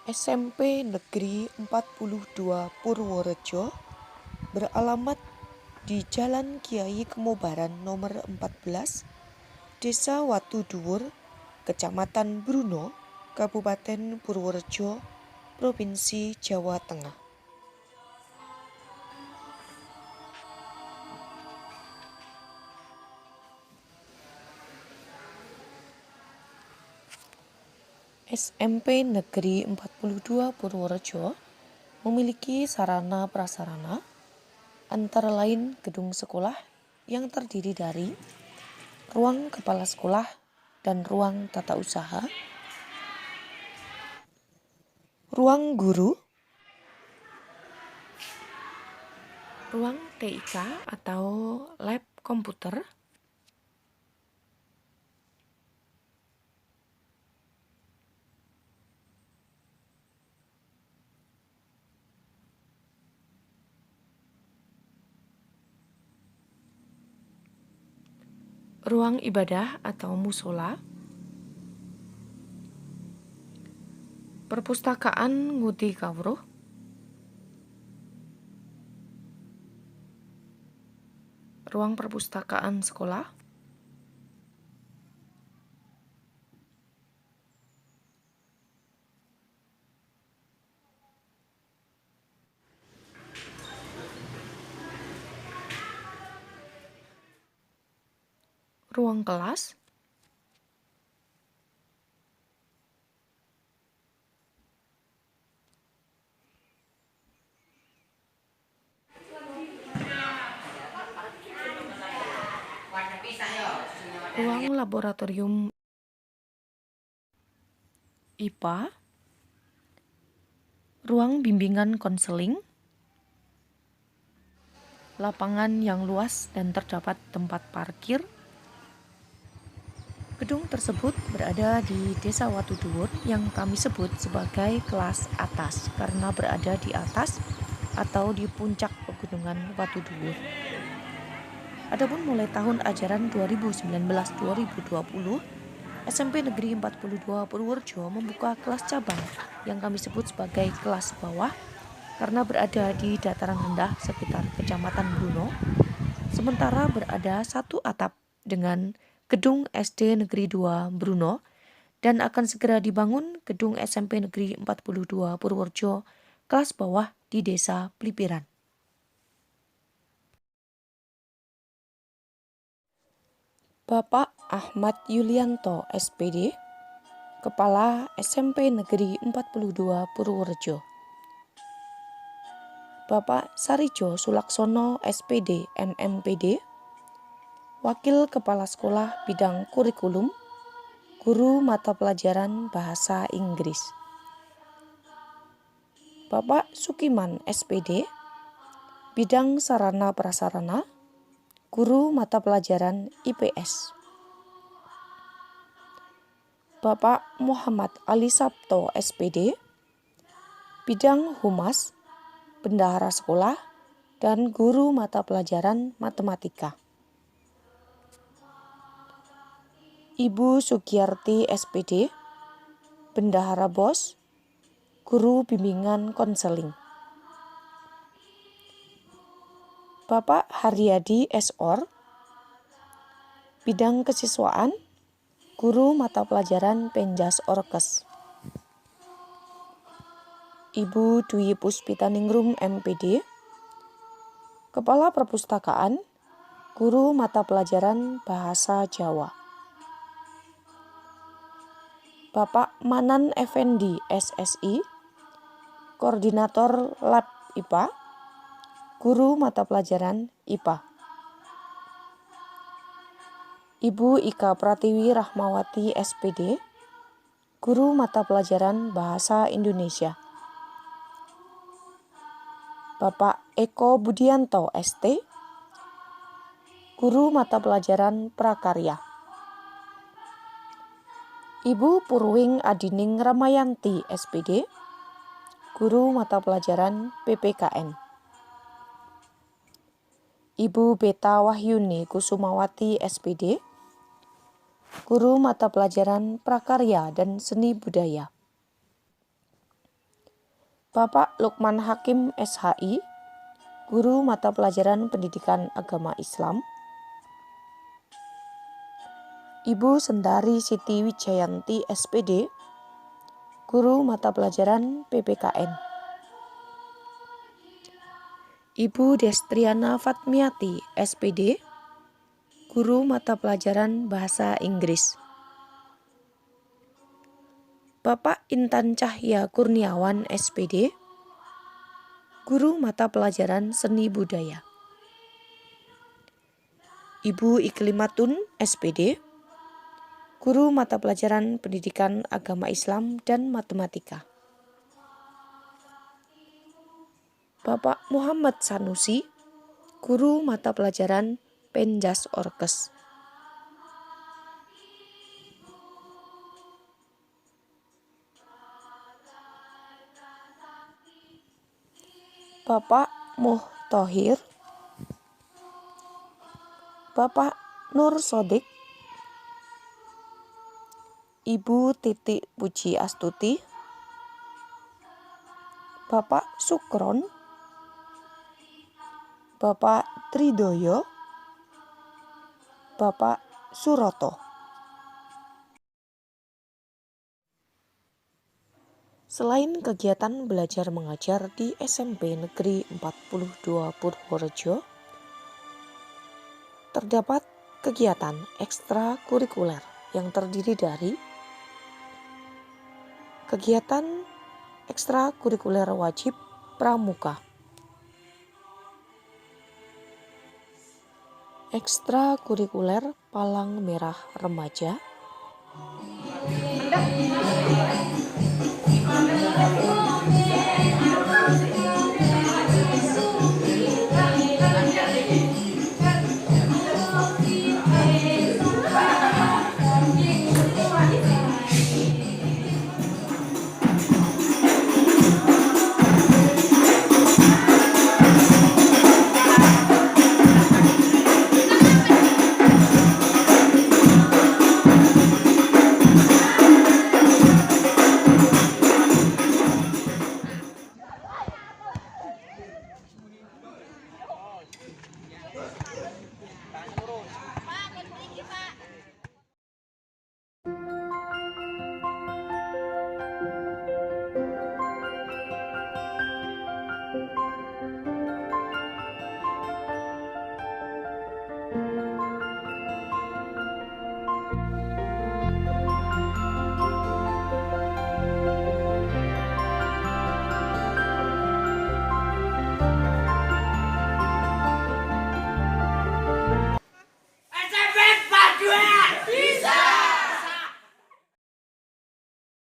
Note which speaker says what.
Speaker 1: SMP Negeri 42 Purworejo beralamat di Jalan Kiai Kemobaran nomor 14, Desa Watu Dhuwur, Kecamatan Bruno, Kabupaten Purworejo, Provinsi Jawa Tengah. SMP Negeri 42 Purworejo memiliki sarana prasarana antara lain gedung sekolah yang terdiri dari ruang kepala sekolah dan ruang tata usaha, ruang guru, ruang TIK atau lab komputer, ruang ibadah atau musola, perpustakaan Ngudi Kawruh, ruang perpustakaan sekolah, ruang kelas, ruang laboratorium IPA, ruang bimbingan konseling, lapangan yang luas dan terdapat tempat parkir. Gedung tersebut berada di Desa Watu Dhuwur yang kami sebut sebagai kelas atas karena berada di atas atau di puncak pegunungan Watu Dhuwur. Adapun mulai tahun ajaran 2019-2020, SMP Negeri 42 Purworejo membuka kelas cabang yang kami sebut sebagai kelas bawah karena berada di dataran rendah sekitar Kecamatan Bruno, sementara berada satu atap dengan gedung SD Negeri 2 Bruno dan akan segera dibangun gedung SMP Negeri 42 Purworejo kelas bawah di Desa Plipiran. Bapak Ahmad Yulianto SPD, Kepala SMP Negeri 42 Purworejo. Bapak Sarijo Sulaksono SPD MMPD, Wakil Kepala Sekolah Bidang Kurikulum, Guru Mata Pelajaran Bahasa Inggris. Bapak Sukiman SPD, Bidang Sarana Prasarana, Guru Mata Pelajaran IPS. Bapak Muhammad Ali Sabto SPD, Bidang Humas, Bendahara Sekolah, dan Guru Mata Pelajaran Matematika. Ibu Sugiyarti SPD, Bendahara BOS, Guru Bimbingan Konseling. Bapak Haryadi SOR, Bidang Kesiswaan, Guru Mata Pelajaran Penjas Orkes. Ibu Dwi Puspitaningrum MPD, Kepala Perpustakaan, Guru Mata Pelajaran Bahasa Jawa. Bapak Manan Effendi SSI, Koordinator Lab IPA, Guru Mata Pelajaran IPA. Ibu Ika Pratiwi Rahmawati SPD, Guru Mata Pelajaran Bahasa Indonesia. Bapak Eko Budianto ST, Guru Mata Pelajaran Prakarya. Ibu Purwing Adining Ramayanti SPD, Guru Mata Pelajaran PPKN. Ibu Beta Wahyuni Kusumawati SPD, Guru Mata Pelajaran Prakarya dan Seni Budaya. Bapak Lukman Hakim SHI, Guru Mata Pelajaran Pendidikan Agama Islam. Ibu Sendari Siti Wijayanti SPD, Guru Mata Pelajaran PPKN. Ibu Destriana Fatmiati SPD, Guru Mata Pelajaran Bahasa Inggris. Bapak Intan Cahya Kurniawan SPD, Guru Mata Pelajaran Seni Budaya. Ibu Iklimatun SPD, Guru Mata Pelajaran Pendidikan Agama Islam dan Matematika. Bapak Muhammad Sanusi, Guru Mata Pelajaran Penjas Orkes. Bapak Muhtohir, Bapak Nur Sodik, Ibu Titik Puji Astuti, Bapak Sukron, Bapak Tridoyo, Bapak Suroto. Selain kegiatan belajar mengajar di SMP Negeri 42 Purworejo, terdapat kegiatan ekstrakurikuler yang terdiri dari kegiatan ekstrakurikuler wajib pramuka, ekstrakurikuler Palang Merah Remaja,